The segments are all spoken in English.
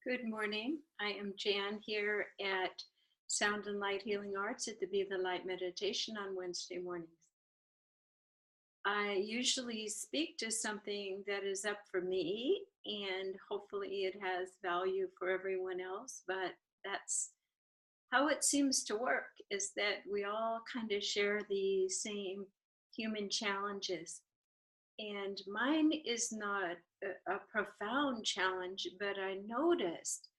Good morning. I am Jan here at Sound and Light Healing Arts at the Be the Light meditation on Wednesday mornings. I usually speak to something that is up for me, and hopefully it has value for everyone else, but that's how it seems to work, is that we all kind of share the same human challenges. And mine is not a profound challenge, but I noticed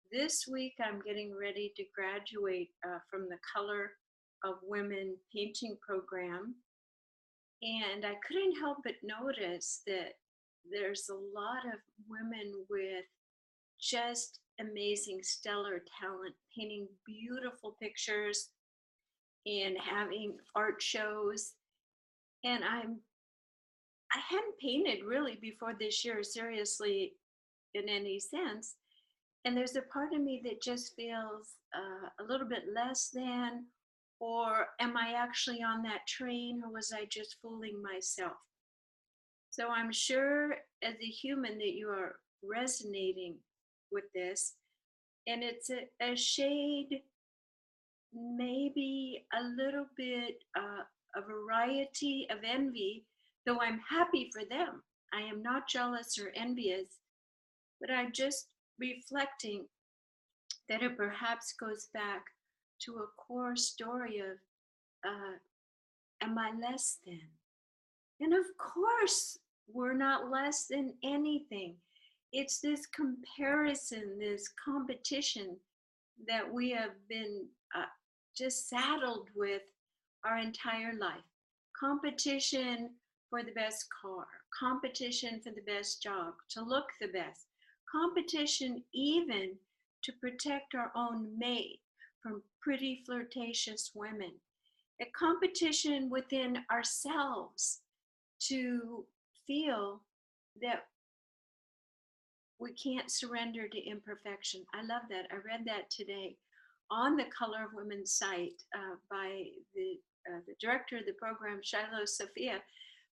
this week I'm getting ready to graduate from the Color of Women painting program. And I couldn't help but notice that there's a lot of women with just amazing, stellar talent, painting beautiful pictures and having art shows. And I hadn't painted really before this year, seriously, in any sense. And there's a part of me that just feels a little bit less than, or am I actually on that train, or was I just fooling myself? So I'm sure as a human that you are resonating with this. And it's a shade, maybe a little bit, a variety of envy. Though I'm happy for them, I am not jealous or envious, but I'm just reflecting that it perhaps goes back to a core story of, am I less than? And of course, we're not less than anything. It's this comparison, this competition that we have been just saddled with our entire life. Competition for the best car, competition for the best job, to look the best, competition even to protect our own mate from pretty flirtatious women, a competition within ourselves to feel that we can't surrender to imperfection. I love that. I read that today on the Color of Women site by the director of the program, Shiloh Sophia,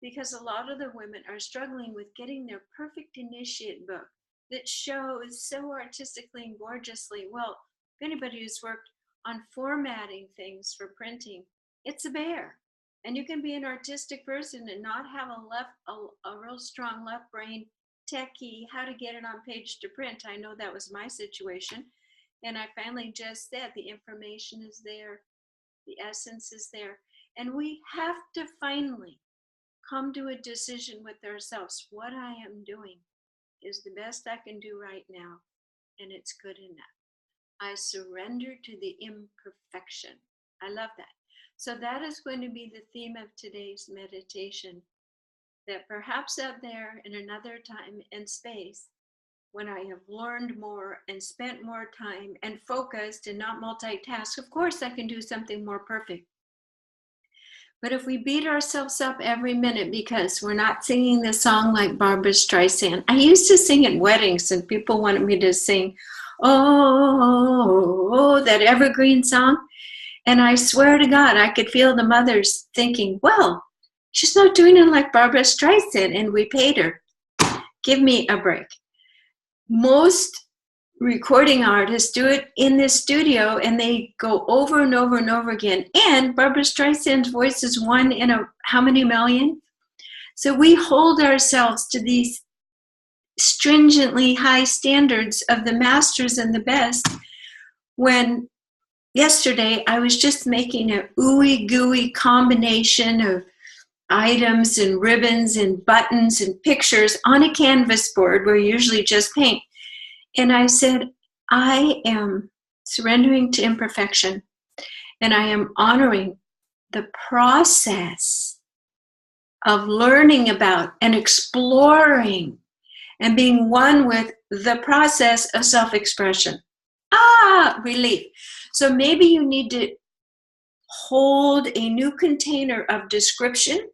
because a lot of the women are struggling with getting their perfect initiate book that shows so artistically and gorgeously. Well, if anybody who's worked on formatting things for printing, it's a bear. And you can be an artistic person and not have a real strong left brain techie, how to get it on page to print. I know that was my situation. And I finally just said the information is there, the essence is there. And we have to finally come to a decision with ourselves. What I am doing is the best I can do right now, and it's good enough. I surrender to the imperfection. I love that. So that is going to be the theme of today's meditation, that perhaps out there in another time and space, when I have learned more and spent more time and focused and not multitask, of course I can do something more perfect. But if we beat ourselves up every minute because we're not singing the song like Barbra Streisand. I used to sing at weddings and people wanted me to sing, oh, that evergreen song. And I swear to God, I could feel the mothers thinking, well, she's not doing it like Barbra Streisand, and we paid her. Give me a break. Most recording artists do it in the studio and they go over and over and over again. And Barbra Streisand's voice is one in how many million? So we hold ourselves to these stringently high standards of the masters and the best, when yesterday I was just making a ooey gooey combination of items and ribbons and buttons and pictures on a canvas board where you usually just paint. And I said, I am surrendering to imperfection, and I am honoring the process of learning about and exploring and being one with the process of self-expression. Relief. So maybe you need to hold a new container of description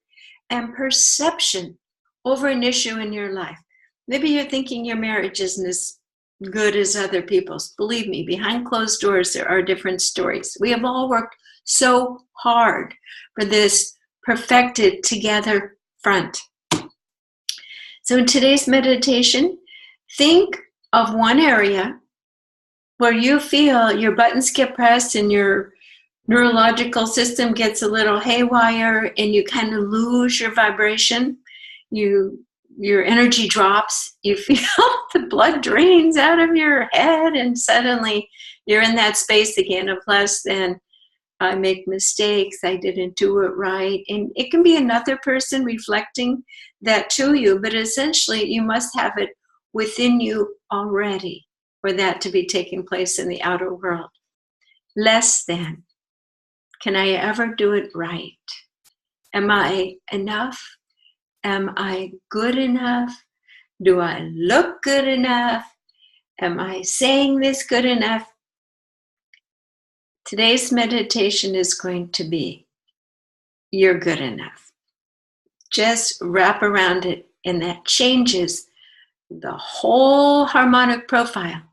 and perception over an issue in your life. Maybe you're thinking your marriage isn't as good as other people's. Believe me, behind closed doors, there are different stories. We have all worked so hard for this perfected together front. So in today's meditation, think of one area where you feel your buttons get pressed and your neurological system gets a little haywire and you kind of lose your vibration, your energy drops, you feel the blood drains out of your head, and suddenly you're in that space again of less than. I make mistakes, I didn't do it right. And it can be another person reflecting that to you, but essentially you must have it within you already for that to be taking place in the outer world. Less than. Can I ever do it right? Am I enough? Am I good enough? Do I look good enough? Am I saying this good enough? Today's meditation is going to be, you're good enough. Just wrap around it, and that changes the whole harmonic profile.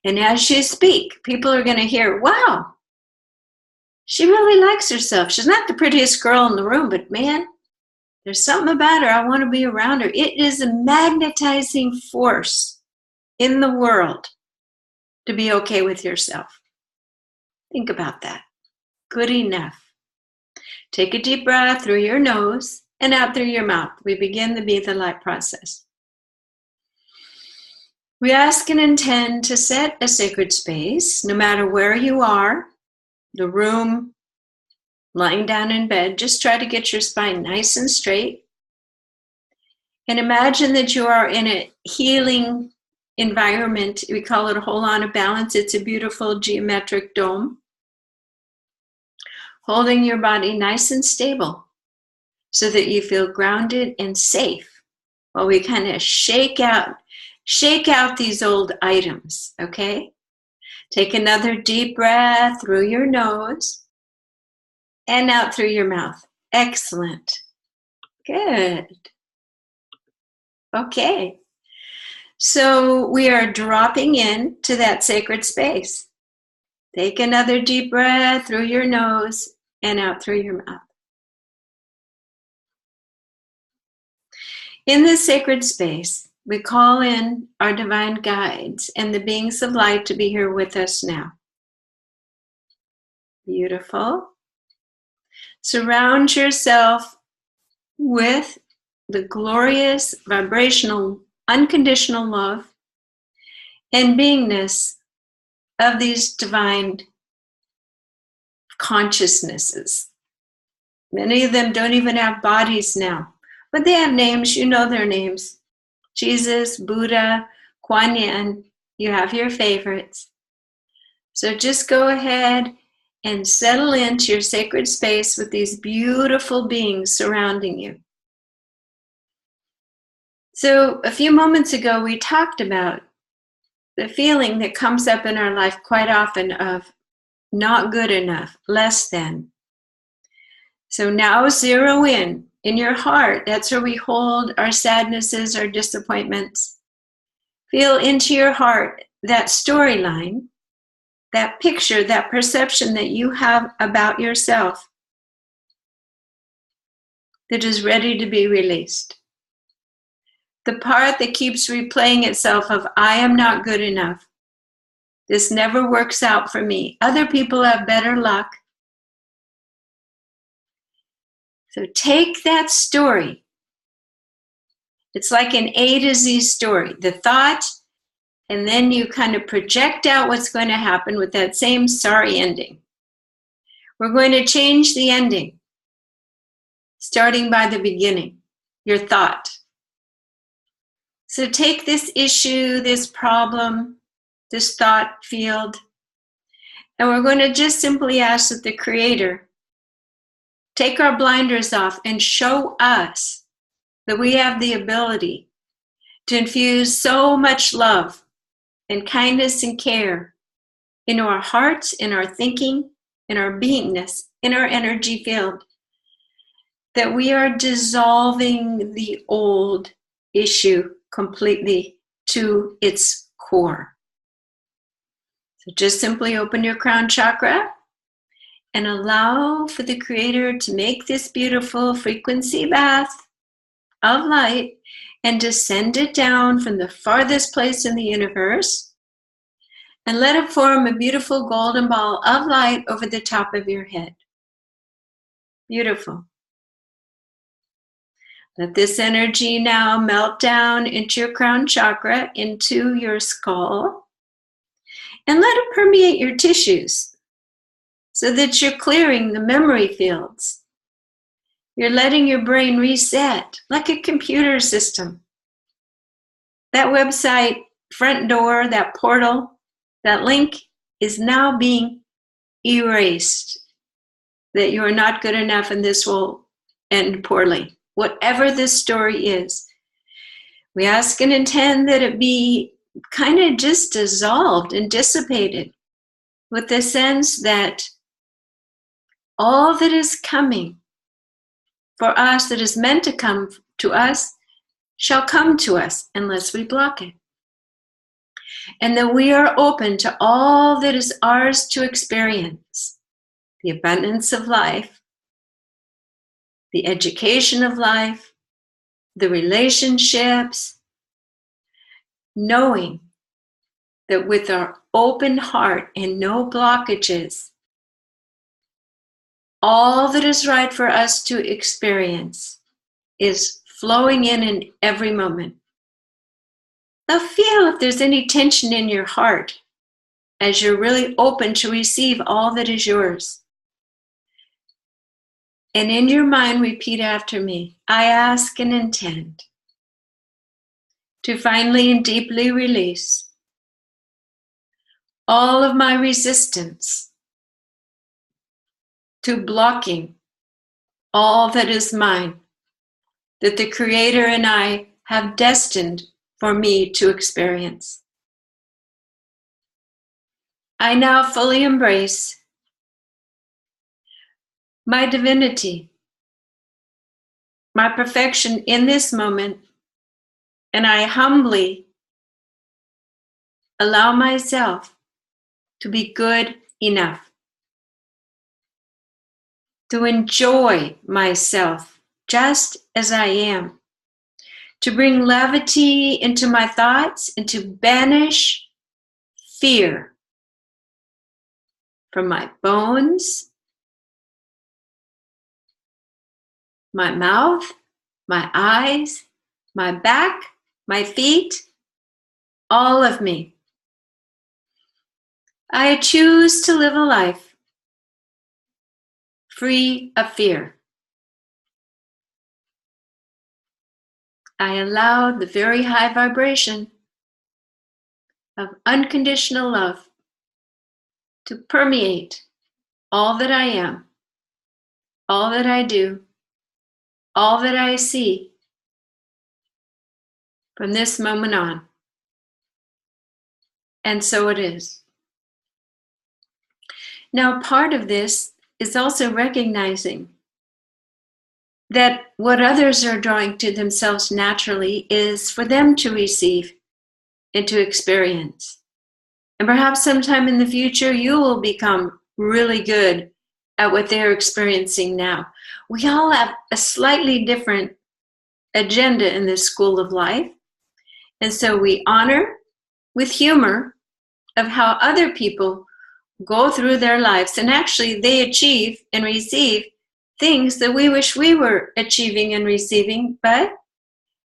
And as you speak, people are going to hear, wow, she really likes herself. She's not the prettiest girl in the room, but man, there's something about her. I want to be around her. It is a magnetizing force in the world to be okay with yourself. Think about that. Good enough. Take a deep breath through your nose and out through your mouth. We begin the Be the Light process. We ask and intend to set a sacred space, no matter where you are, the room, lying down in bed. Just try to get your spine nice and straight. And imagine that you are in a healing environment. We call it a whole on of balance. It's a beautiful geometric dome. Holding your body nice and stable so that you feel grounded and safe while we kind of shake out these old items, okay? Take another deep breath through your nose and out through your mouth. Excellent. Good. Okay. So we are dropping in to that sacred space. Take another deep breath through your nose and out through your mouth. In this sacred space, we call in our divine guides and the beings of light to be here with us now. Beautiful. Surround yourself with the glorious, vibrational, unconditional love and beingness of these divine consciousnesses. Many of them don't even have bodies now, but they have names. You know their names. Jesus, Buddha, Kuan Yin. You have your favorites. So just go ahead and settle into your sacred space with these beautiful beings surrounding you. So a few moments ago, we talked about the feeling that comes up in our life quite often of not good enough, less than. So now zero in your heart. That's where we hold our sadnesses, our disappointments. Feel into your heart that storyline, that picture, that perception that you have about yourself that is ready to be released. The part that keeps replaying itself of, I am not good enough. This never works out for me. Other people have better luck. So take that story. It's like an A to Z story. The thought, and then you kind of project out what's going to happen with that same sorry ending. We're going to change the ending, starting by the beginning, your thought. So take this issue, this problem, this thought field, and we're going to just simply ask that the Creator take our blinders off and show us that we have the ability to infuse so much love and kindness and care into our hearts, in our thinking, in our beingness, in our energy field, that we are dissolving the old issue completely to its core. So just simply open your crown chakra and allow for the Creator to make this beautiful frequency bath of light and to send it down from the farthest place in the universe And let it form a beautiful golden ball of light over the top of your head. Beautiful. Let this energy now melt down into your crown chakra, into your skull, and let it permeate your tissues so that you're clearing the memory fields. You're letting your brain reset like a computer system. That website, front door, that portal, that link is now being erased. That you are not good enough and this will end poorly. Whatever this story is, we ask and intend that it be kind of just dissolved and dissipated with the sense that all that is coming for us, that is meant to come to us, shall come to us unless we block it. And that we are open to all that is ours to experience. The abundance of life, the education of life, the relationships, knowing that with our open heart and no blockages, all that is right for us to experience is flowing in every moment. Now feel if there's any tension in your heart as you're really open to receive all that is yours. And in your mind, repeat after me. I ask and intend to finally and deeply release all of my resistance to blocking all that is mine, that the Creator and I have destined for me to experience. I now fully embrace my divinity, my perfection in this moment, and I humbly allow myself to be good enough, to enjoy myself just as I am, to bring levity into my thoughts and to banish fear from my bones, my mouth, my eyes, my back, my feet, all of me. I choose to live a life free of fear. I allow the very high vibration of unconditional love to permeate all that I am, all that I do, all that I see from this moment on. And so it is. Now, part of this is also recognizing that what others are drawing to themselves naturally is for them to receive and to experience. And perhaps sometime in the future, you will become really good at what they're experiencing now. We all have a slightly different agenda in this school of life. And so we honor with humor of how other people go through their lives and actually they achieve and receive things that we wish we were achieving and receiving, but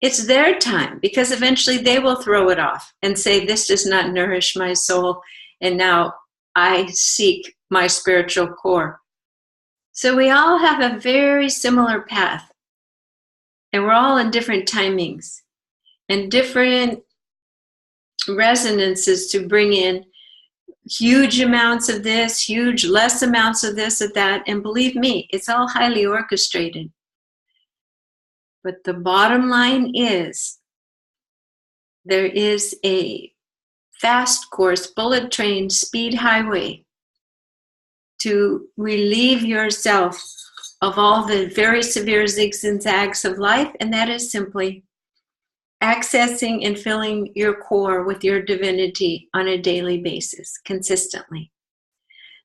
it's their time because eventually they will throw it off and say, this does not nourish my soul, and now I seek my spiritual core. So we all have a very similar path, and we're all in different timings and different resonances to bring in huge amounts of this, huge less amounts of this, of that, and believe me, it's all highly orchestrated. But the bottom line is, there is a fast course, bullet train, speed highway to relieve yourself of all the very severe zigs and zags of life, and that is simply accessing and filling your core with your divinity on a daily basis, consistently.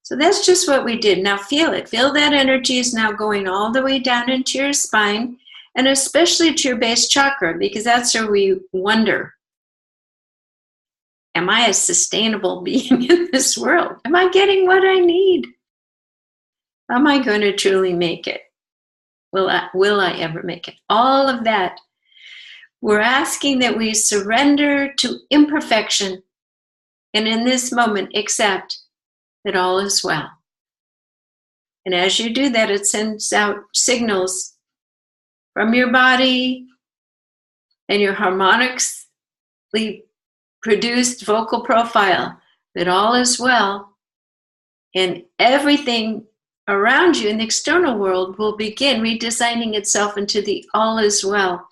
So that's just what we did. Now feel it. Feel that energy is now going all the way down into your spine, and especially to your base chakra, because that's where we wonder am I a sustainable being in this world? Am I getting what I need? Am I going to truly make it? Will I ever make it? All of that. We're asking that we surrender to imperfection and in this moment accept that all is well. And as you do that, it sends out signals from your body and your harmonically produced vocal profile that all is well, and everything around you in the external world will begin redesigning itself into the all is well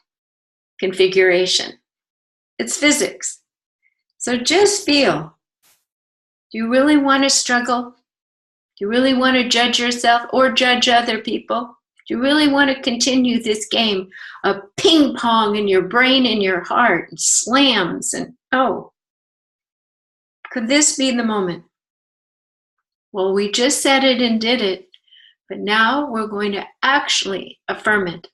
configuration. It's physics. So just feel. Do you really want to struggle? Do you really want to judge yourself or judge other people? Do you really want to continue this game of ping pong in your brain and your heart and slams and could this be the moment? Well, we just said it and did it, but now we're going to actually affirm it.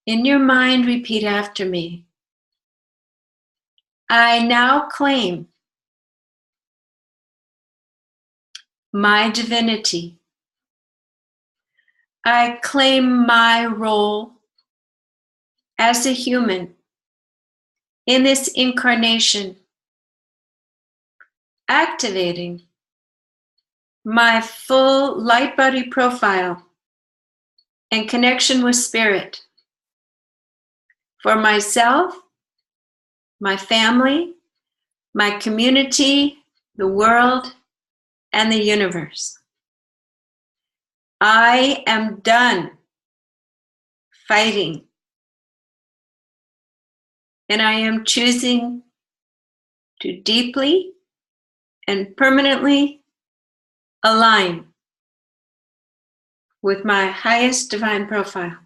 In your mind, repeat after me. I now claim my divinity. I claim my role as a human in this incarnation, activating my full light body profile and connection with spirit for myself, my family, my community, the world, and the universe. I am done fighting, and I am choosing to deeply and permanently align with my highest divine profile.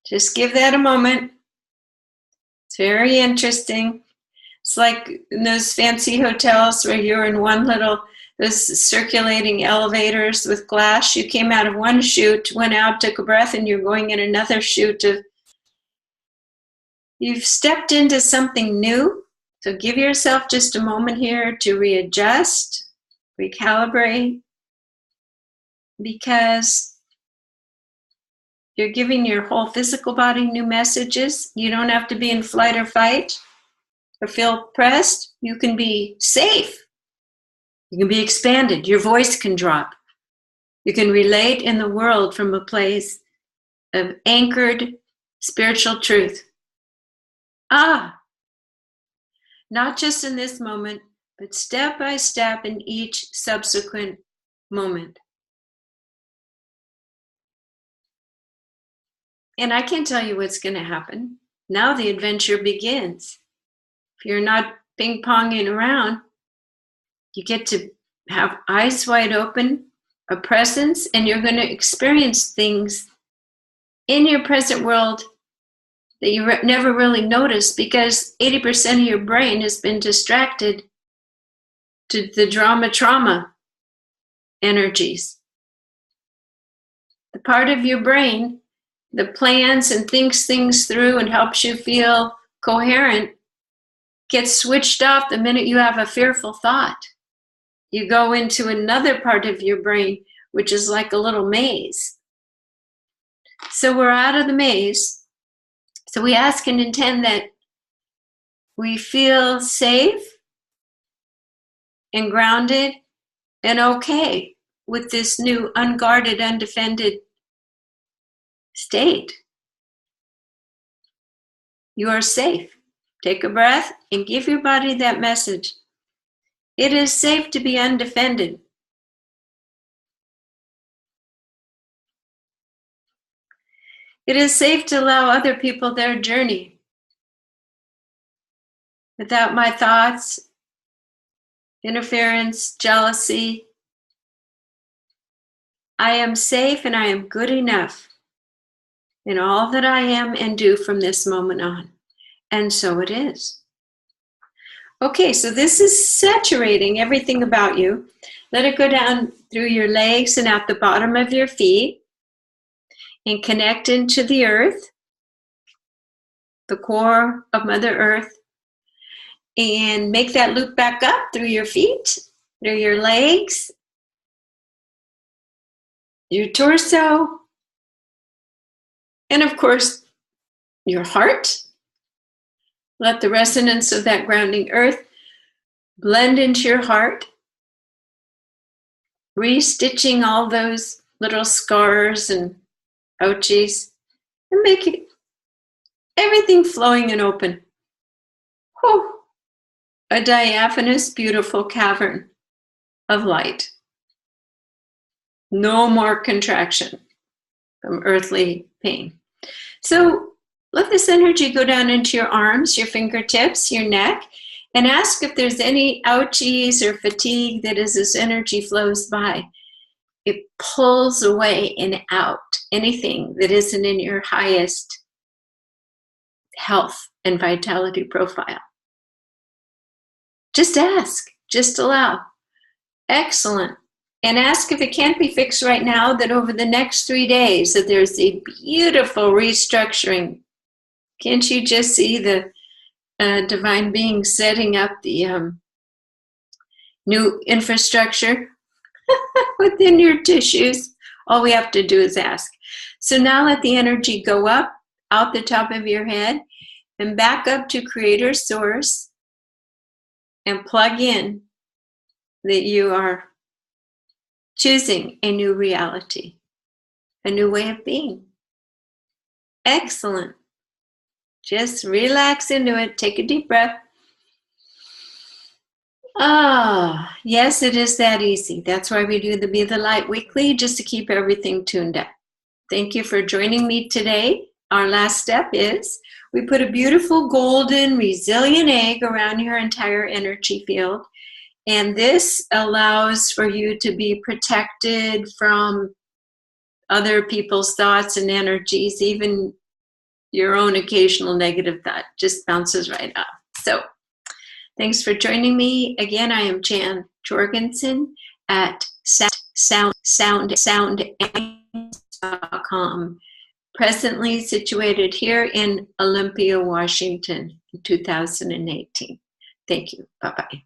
Just give that a moment. It's very interesting. It's like in those fancy hotels where you're in one little, those circulating elevators with glass. You came out of one chute, went out, took a breath, and you're going in another chute. You've stepped into something new. So give yourself just a moment here to readjust, recalibrate, because you're giving your whole physical body new messages. You don't have to be in flight or fight or feel pressed. You can be safe. You can be expanded. Your voice can drop. You can relate in the world from a place of anchored spiritual truth. Not just in this moment, but step by step in each subsequent moment. And I can't tell you what's going to happen. Now the adventure begins. If you're not ping-ponging around, you get to have eyes wide open, a presence, and you're going to experience things in your present world that you never really noticed because 80% of your brain has been distracted to the trauma energies. The part of your brain that plans and thinks things through and helps you feel coherent gets switched off the minute you have a fearful thought. You go into another part of your brain, which is like a little maze. So we're out of the maze. So we ask and intend that we feel safe and grounded and okay with this new unguarded, undefended state. You are safe. Take a breath and give your body that message. It is safe to be undefended. It is safe to allow other people their journey without my thoughts, interference, jealousy. I am safe and I am good enough in all that I am and do from this moment on. And so it is. Okay, so this is saturating everything about you. Let it go down through your legs and out the bottom of your feet and connect into the earth, the core of Mother Earth, And make that loop back up through your feet, through your legs, your torso, and of course, your heart. Let the resonance of that grounding earth blend into your heart, restitching all those little scars and ouchies, and make it everything flowing and open. Whew. A diaphanous, beautiful cavern of light. No more contraction from earthly pain. So let this energy go down into your arms, your fingertips, your neck, and ask if there's any ouchies or fatigue that as this energy flows by, it pulls away and out anything that isn't in your highest health and vitality profile. Just ask, just allow. Excellent. And ask if it can't be fixed right now, that over the next 3 days, that there's a beautiful restructuring. Can't you just see the divine being setting up the new infrastructure within your tissues? All we have to do is ask. So now let the energy go up, out the top of your head, and back up to Creator Source, and plug in that you are choosing a new reality, a new way of being. Excellent. Just relax into it. Take a deep breath. Ah, yes, it is that easy. That's why we do the Be the Light Weekly, just to keep everything tuned up. Thank you for joining me today. Our last step is we put a beautiful golden resilient egg around your entire energy field. And this allows for you to be protected from other people's thoughts and energies, even your own occasional negative thought just bounces right off. So thanks for joining me. Again, I am Jan Jorgensen at soundangels.com, presently situated here in Olympia, Washington, in 2018. Thank you. Bye-bye.